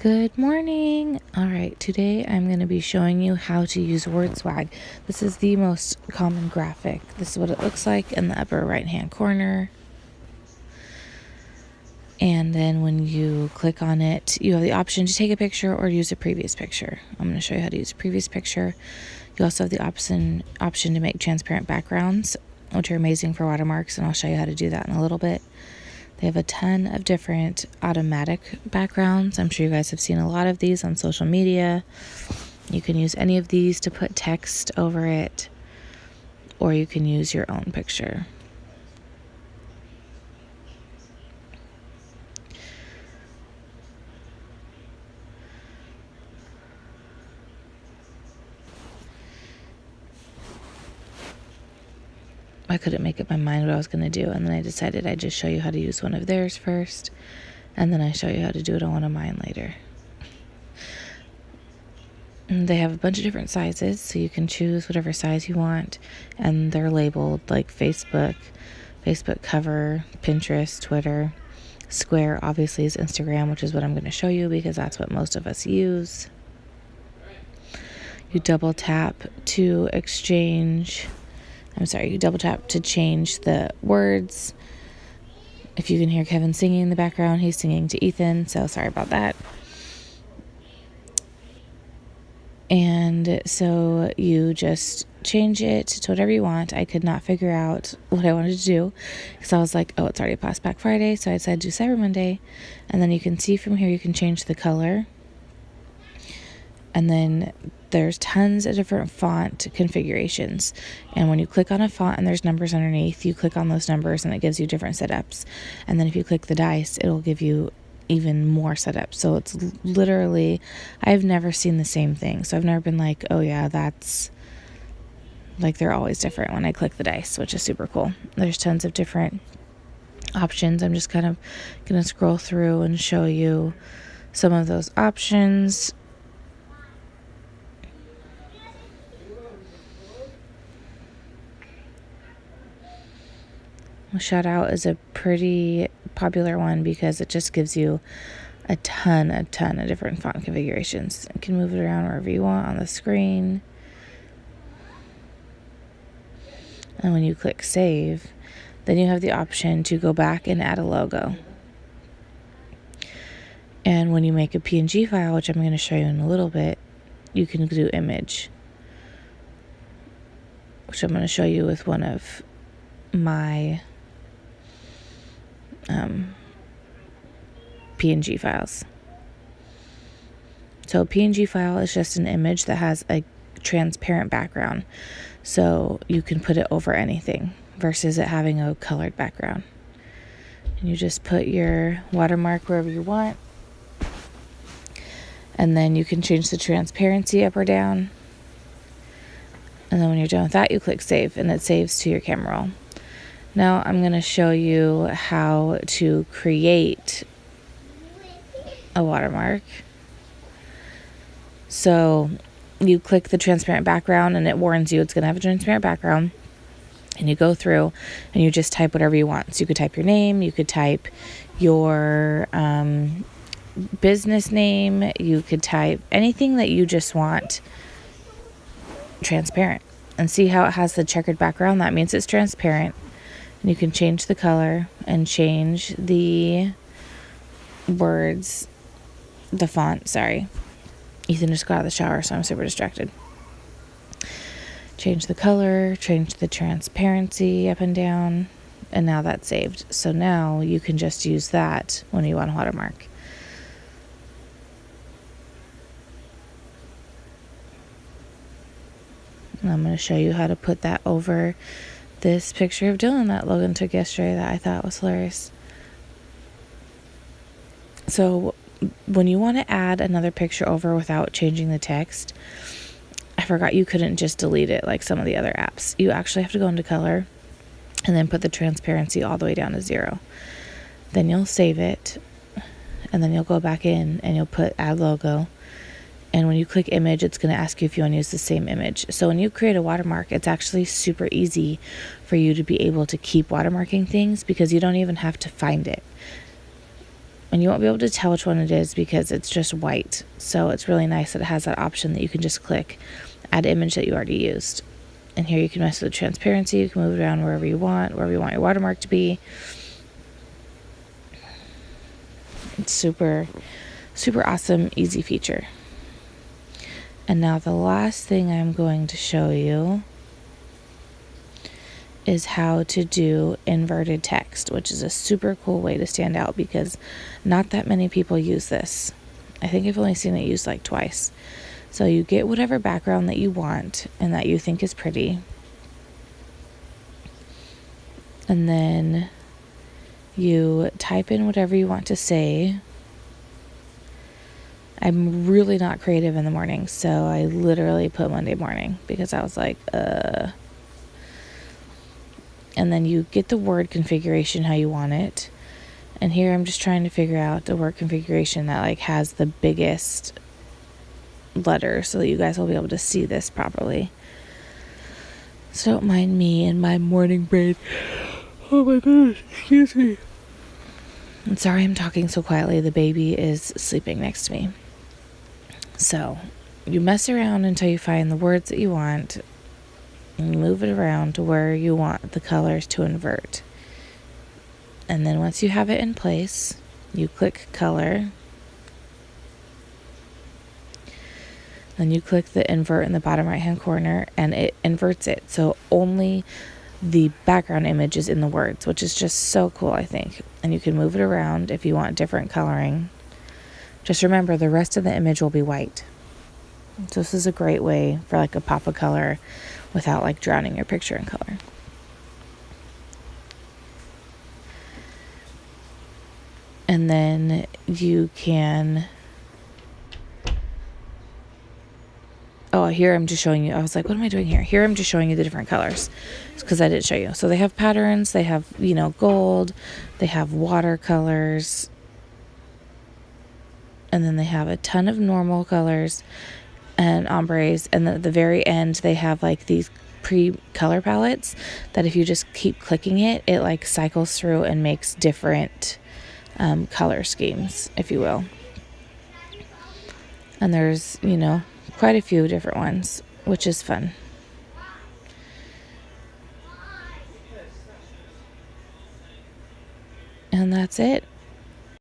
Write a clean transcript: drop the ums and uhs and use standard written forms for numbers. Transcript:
Good morning. All right, today I'm going to be showing you how to use WordSwag. This is the most common graphic. This is what it looks like in the upper right hand corner. And then when you click on it, you have the option to take a picture or use a previous picture. I'm going to show you how to use a previous picture. You also have the option to make transparent backgrounds, which are amazing for watermarks, and I'll show you how to do that in a little bit. They have a ton of different automatic backgrounds. I'm sure you guys have seen a lot of these on social media. You can use any of these to put text over it, or you can use your own picture. I couldn't make up my mind what I was going to do, and then I decided I'd just show you how to use one of theirs first, and then I show you how to do it on one of mine later. And they have a bunch of different sizes, so you can choose whatever size you want, and they're labeled like Facebook cover, Pinterest, Twitter. Square obviously is Instagram, which is what I'm going to show you because that's what most of us use. You double tap to change the words. If you can hear Kevin singing in the background, he's singing to Ethan, so sorry about that. And so you just change it to whatever you want. I could not figure out what I wanted to do because I was like, oh, it's already past Black Friday, so I decided to do Cyber Monday. And then you can see from here, you can change the color. And then there's tons of different font configurations. And when you click on a font and there's numbers underneath, you click on those numbers and it gives you different setups. And then if you click the dice, it'll give you even more setups. So it's literally, I've never seen the same thing. So I've never been like, oh yeah, that's like, they're always different when I click the dice, which is super cool. There's tons of different options. I'm just kind of going to scroll through and show you some of those options. Shout out is a pretty popular one because it just gives you a ton of different font configurations. You can move it around wherever you want on the screen. And when you click save, then you have the option to go back and add a logo. And when you make a PNG file, which I'm going to show you in a little bit, you can do image, which I'm going to show you with one of my PNG files. So a PNG file is just an image that has a transparent background, so you can put it over anything versus it having a colored background. And you just put your watermark wherever you want, and then you can change the transparency up or down. And then when you're done with that, you click save and it saves to your camera roll. Now I'm going to show you how to create a watermark. So you click the transparent background and it warns you it's going to have a transparent background. And you go through and you just type whatever you want. So you could type your name, you could type your business name, you could type anything that you just want transparent. And see how it has the checkered background? That means it's transparent. And you can change the color and change the words, the font, sorry. Ethan just got out of the shower, so I'm super distracted. Change the color, change the transparency up and down, and now that's saved. So now you can just use that when you want a watermark. And I'm going to show you how to put that over this picture of Dylan that Logan took yesterday that I thought was hilarious. So when you want to add another picture over without changing the text, I forgot you couldn't just delete it like some of the other apps. You actually have to go into color and then put the transparency all the way down to 0. Then you'll save it, and then you'll go back in and you'll put add logo. And when you click image, it's going to ask you if you want to use the same image. So when you create a watermark, it's actually super easy for you to be able to keep watermarking things because you don't even have to find it. And you won't be able to tell which one it is because it's just white. So it's really nice that it has that option that you can just click add image that you already used. And here you can mess with the transparency. You can move it around wherever you want your watermark to be. It's super, super awesome, easy feature. And now the last thing I'm going to show you is how to do inverted text, which is a super cool way to stand out because not that many people use this. I think I've only seen it used like twice. So you get whatever background that you want and that you think is pretty. And then you type in whatever you want to say. I'm really not creative in the morning, so I literally put Monday morning because I was like, And then you get the word configuration how you want it. And here I'm just trying to figure out the word configuration that like has the biggest letters so that you guys will be able to see this properly. So don't mind me and my morning brain. Oh my goodness, excuse me. I'm sorry I'm talking so quietly. The baby is sleeping next to me. So you mess around until you find the words that you want. And move it around to where you want the colors to invert. And then once you have it in place, you click color. Then you click the invert in the bottom right hand corner and it inverts it. So only the background image is in the words, which is just so cool, I think. And you can move it around if you want different coloring. Just remember the rest of the image will be white. So this is a great way for like a pop of color without like drowning your picture in color. And then you can, here I'm just showing you, I was like, what am I doing here? Here I'm just showing you the different colors because I didn't show you. So they have patterns, they have, gold, they have watercolors, and then they have a ton of normal colors and ombres, and at the very end they have like these pre-color palettes that if you just keep clicking it like cycles through and makes different color schemes, if you will. And there's quite a few different ones, which is fun. And that's it.